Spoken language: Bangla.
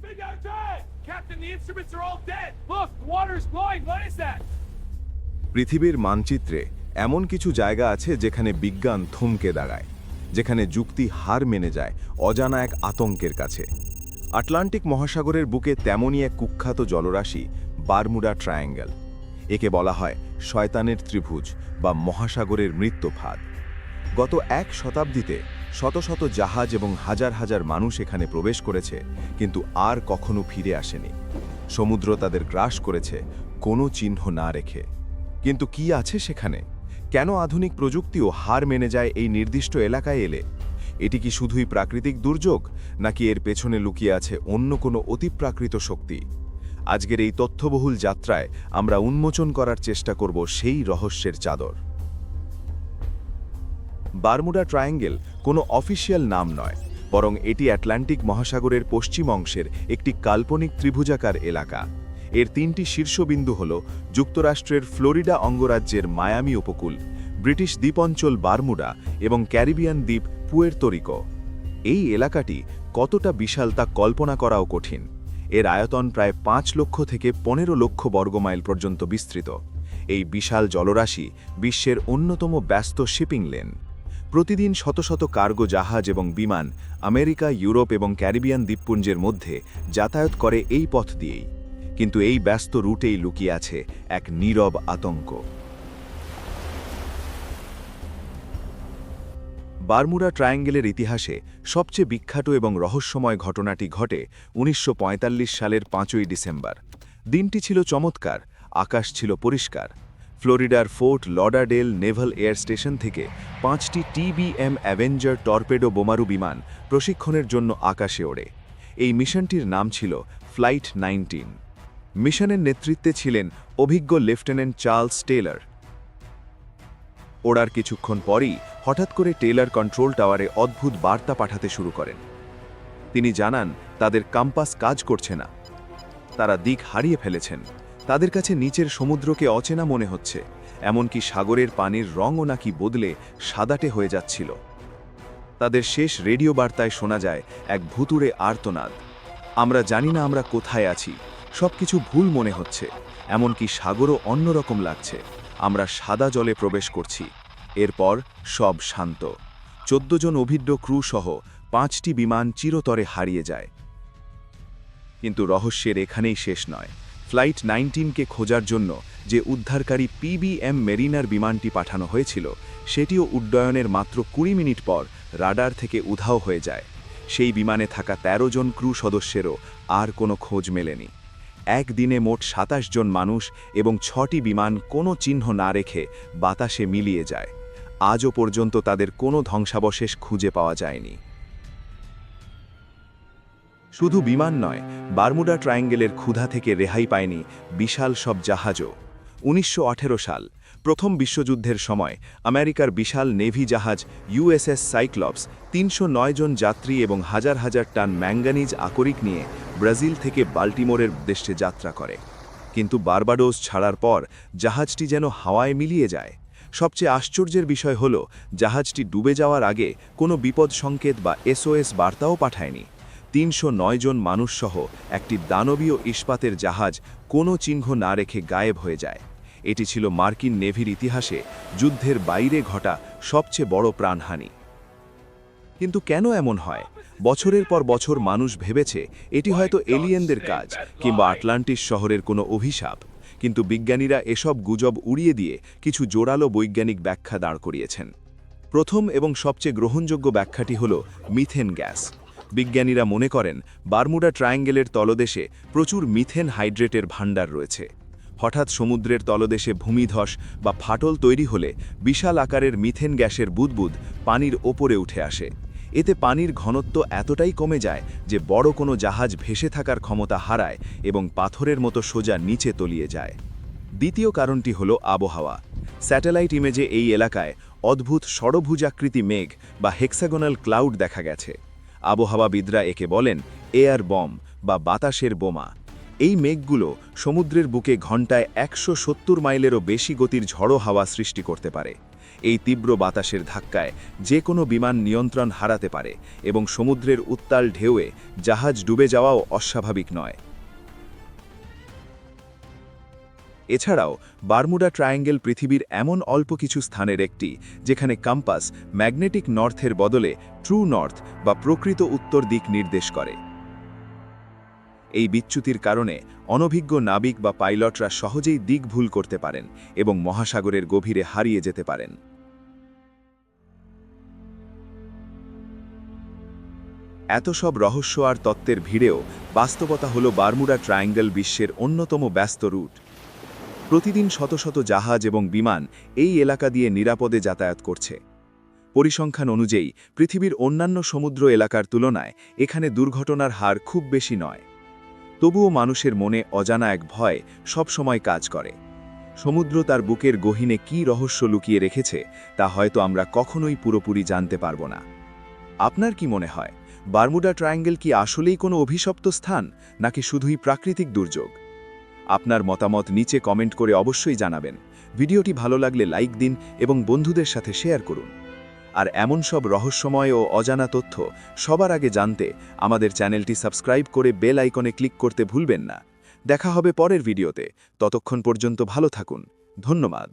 We gotta try it! Captain, the instruments are all dead! Look, the water's glowing! What is that? পৃথিবীর মানচিত্রে এমন কিছু জায়গা আছে যেখানে বিজ্ঞান থমকে দাঁড়ায়, যেখানে যুক্তি হার মেনে যায় অজানা এক আতঙ্কের কাছে। আটলান্টিক মহাসাগরের বুকে তেমনই এক কুখ্যাত জলরাশি বারমুডা ট্রায়াঙ্গেল। একে বলা হয় শয়তানের ত্রিভুজ বা মহাসাগরের মৃত্যুফাদ। গত এক শতাব্দীতে শত শত জাহাজ এবং হাজার হাজার মানুষ এখানে প্রবেশ করেছে, কিন্তু আর কখনো ফিরে আসেনি। সমুদ্র তাদের গ্রাস করেছে, কোনো চিহ্ন না রেখে। কিন্তু কি আছে সেখানে? কেন আধুনিক প্রযুক্তিও হার মেনে যায় এই নির্দিষ্ট এলাকায় এলে? এটি কি শুধুই প্রাকৃতিক দুর্যোগ, নাকি এর পেছনে লুকিয়ে আছে অন্য কোনো অতিপ্রাকৃত শক্তি? আজকের এই তথ্যবহুল যাত্রায় আমরা উন্মোচন করার চেষ্টা করব সেই রহস্যের চাদর। বারমুডা ট্রায়াঙ্গেল কোনো অফিসিয়াল নাম নয়, বরং এটি আটলান্টিক মহাসাগরের পশ্চিম অংশের একটি কাল্পনিক ত্রিভুজাকার এলাকা। এর তিনটি শীর্ষবিন্দু হল যুক্তরাষ্ট্রের ফ্লোরিডা অঙ্গরাজ্যের মায়ামি উপকূল, ব্রিটিশ দ্বীপঞ্চল বারমুডা এবং ক্যারিবিয়ান দ্বীপ পুয়ের্তো রিকো। এই এলাকাটি কতটা বিশাল তা কল্পনা করাও কঠিন। এর আয়তন প্রায় 5 লক্ষ থেকে 15 লক্ষ বর্গমাইল পর্যন্ত বিস্তৃত। এই বিশাল জলরাশি বিশ্বের অন্যতম ব্যস্ত শিপিং লেন। প্রতিদিন শত শত কার্গো জাহাজ এবং বিমান আমেরিকা, ইউরোপ এবং ক্যারিবিয়ান দ্বীপপুঞ্জের মধ্যে যাতায়াত করে এই পথ দিয়েই। কিন্তু এই ব্যস্ত রুটেই লুকিয়ে আছে এক নীরব আতঙ্ক। বারমুডা ট্রায়াঙ্গেলের ইতিহাসে সবচেয়ে বিখ্যাত এবং রহস্যময় ঘটনাটি ঘটে 1945 সালের 5ই ডিসেম্বর। দিনটি ছিল চমৎকার, আকাশ ছিল পরিষ্কার। ফ্লোরিডার fort Lauderdale naval air station থেকে 5টি TBM অ্যাভেঞ্জার টর্পেডো বোমারু বিমান প্রশিক্ষণের জন্য আকাশে ওড়ে। এই মিশনটির নাম ছিল ফ্লাইট 19। মিশনের নেতৃত্বে ছিলেন অভিজ্ঞ লেফটেন্যান্ট চার্লস টেলর। ওড়ার কিছুক্ষণ পরই হঠাৎ করে টেলর কন্ট্রোল টাওয়ারে অদ্ভুত বার্তা পাঠাতে শুরু করেন। তিনি জানান তাদের কম্পাস কাজ করছে না, তারা দিক হারিয়ে ফেলেছেন। তাদের কাছে নিচের সমুদ্রকে অচেনা মনে হচ্ছে, এমনকি সাগরের পানির রঙও নাকি বদলে সাদাটে হয়ে যাচ্ছিল। তাদের শেষ রেডিও বার্তায় শোনা যায় এক ভুতুড়ে আর্তনাদ, আমরা জানি না আমরা কোথায় আছি, সবকিছু ভুল মনে হচ্ছে, এমনকি সাগরও অন্যরকম লাগছে, আমরা সাদা জলে প্রবেশ করছি। এরপর সব শান্ত। 14 জন অভিজ্ঞ ক্রু সহ 5টি বিমান চিরতরে হারিয়ে যায়। কিন্তু রহস্যের এখানেই শেষ নয়। ফ্লাইট 19কে খোঁজার জন্য যে উদ্ধারকারী PBM মেরিনার বিমানটি পাঠানো হয়েছিল, সেটিও উড্ডয়নের মাত্র 20 মিনিট পর রাডার থেকে উধাও হয়ে যায়। সেই বিমানে থাকা 13 জন ক্রু সদস্যেরও আর কোনো খোঁজ মেলেনি। একদিনে মোট 27 জন মানুষ এবং 6টি বিমান কোনো চিহ্ন না রেখে বাতাসে মিলিয়ে যায়। আজও পর্যন্ত তাদের কোনো ধ্বংসাবশেষ খুঁজে পাওয়া যায়নি। শুধু বিমান নয়, বারমুডা ট্রায়াঙ্গেলের ক্ষুধা থেকে রেহাই পায়নি বিশাল সব জাহাজও। 1918 সাল, প্রথম বিশ্বযুদ্ধের সময় আমেরিকার বিশাল নেভি জাহাজ USS সাইক্লপস 309 জন যাত্রী এবং হাজার হাজার টন ম্যাঙ্গানিজ আকরিক নিয়ে ব্রাজিল থেকে বাল্টিমোরের উদ্দেশ্যে যাত্রা করে। কিন্তু বার্বাডোস ছাড়ার পর জাহাজটি যেন হাওয়ায় মিলিয়ে যায়। সবচেয়ে আশ্চর্যের বিষয় হল, জাহাজটি ডুবে যাওয়ার আগে কোনো বিপদ সংকেত বা SOS বার্তাও পাঠায়নি। 309 জন মানুষসহ একটি দানবীয় ইস্পাতের জাহাজ কোনো চিহ্ন না রেখে গায়েব হয়ে যায়। এটি ছিল মার্কিন নেভির ইতিহাসে যুদ্ধের বাইরে ঘটা সবচেয়ে বড় প্রাণহানি। কিন্তু কেন এমন হয়? বছরের পর বছর মানুষ ভেবেছে এটি হয়তো এলিয়েনদের কাজ কিংবা আটলান্টিস শহরের কোনো অভিশাপ। কিন্তু বিজ্ঞানীরা এসব গুজব উড়িয়ে দিয়ে কিছু জোরালো বৈজ্ঞানিক ব্যাখ্যা দাঁড় করিয়েছেন। প্রথম এবং সবচেয়ে গ্রহণযোগ্য ব্যাখ্যাটি হল মিথেন গ্যাস। বিজ্ঞানীরা মনে করেন বারমুডা ট্রায়াঙ্গেলের তলদেশে প্রচুর মিথেন হাইড্রেটের ভাণ্ডার রয়েছে। হঠাৎ সমুদ্রের তলদেশে ভূমিধস বা ফাটল তৈরি হলে বিশাল আকারের মিথেন গ্যাসের বুদবুদ পানির ওপরে উঠে আসে। এতে পানির ঘনত্ব এতটাই কমে যায় যে বড় কোনো জাহাজ ভেসে থাকার ক্ষমতা হারায় এবং পাথরের মতো সোজা নিচে তলিয়ে যায়। দ্বিতীয় কারণটি হল আবহাওয়া। স্যাটেলাইট ইমেজে এই এলাকায় অদ্ভুত ষড়ভুজাকৃতি মেঘ বা হেক্সাগোনাল ক্লাউড দেখা গেছে। আবহাওয়াবিদরা একে বলেন এয়ার বম বা বাতাসের বোমা। এই মেঘগুলো সমুদ্রের বুকে ঘণ্টায় 170 মাইলেরও বেশি গতির ঝড়ো হাওয়া সৃষ্টি করতে পারে। এই তীব্র বাতাসের ধাক্কায় যে কোনো বিমান নিয়ন্ত্রণ হারাতে পারে এবং সমুদ্রের উত্তাল ঢেউয়ে জাহাজ ডুবে যাওয়াও অস্বাভাবিক নয়। এছাড়াও বারমুডা ট্রায়াঙ্গেল পৃথিবীর এমন অল্প কিছু স্থানের একটি যেখানে কম্পাস ম্যাগনেটিক নর্থের বদলে ট্রু নর্থ বা প্রকৃত উত্তর দিক নির্দেশ করে। এই বিচ্যুতির কারণে অনভিজ্ঞ নাবিক বা পাইলটরা সহজেই দিক ভুল করতে পারেন এবং মহাসাগরের গভীরে হারিয়ে যেতে পারেন। এত সব রহস্য আর তত্ত্বের ভিড়েও বাস্তবতা হল বারমুডা ট্রায়াঙ্গেল বিশ্বের অন্যতম ব্যস্ত রুট। প্রতিদিন শত শত জাহাজ এবং বিমান এই এলাকা দিয়ে নিরাপদে যাতায়াত করছে। পরিসংখ্যান অনুযায়ী পৃথিবীর অন্যান্য সমুদ্র এলাকার তুলনায় এখানে দুর্ঘটনার হার খুব বেশি নয়। তবুও মানুষের মনে অজানা এক ভয় সবসময় কাজ করে। সমুদ্র তার বুকের গহীনে কী রহস্য লুকিয়ে রেখেছে তা হয়তো আমরা কখনোই পুরোপুরি জানতে পারব না। আপনার কি মনে হয়, বারমুডা ট্রায়াঙ্গেল কি আসলেই কোনো অভিশপ্ত স্থান নাকি শুধুই প্রাকৃতিক দুর্যোগ? আপনার মতামত নিচে কমেন্ট করে অবশ্যই জানাবেন। ভিডিওটি ভালো লাগলে লাইক দিন এবং বন্ধুদের সাথে শেয়ার করুন। আর এমন সব রহস্যময় ও অজানা তথ্য সবার আগে জানতে আমাদের চ্যানেলটি সাবস্ক্রাইব করে বেল আইকনে ক্লিক করতে ভুলবেন না। দেখা হবে পরের ভিডিওতে। ততক্ষণ পর্যন্ত ভালো থাকুন। ধন্যবাদ।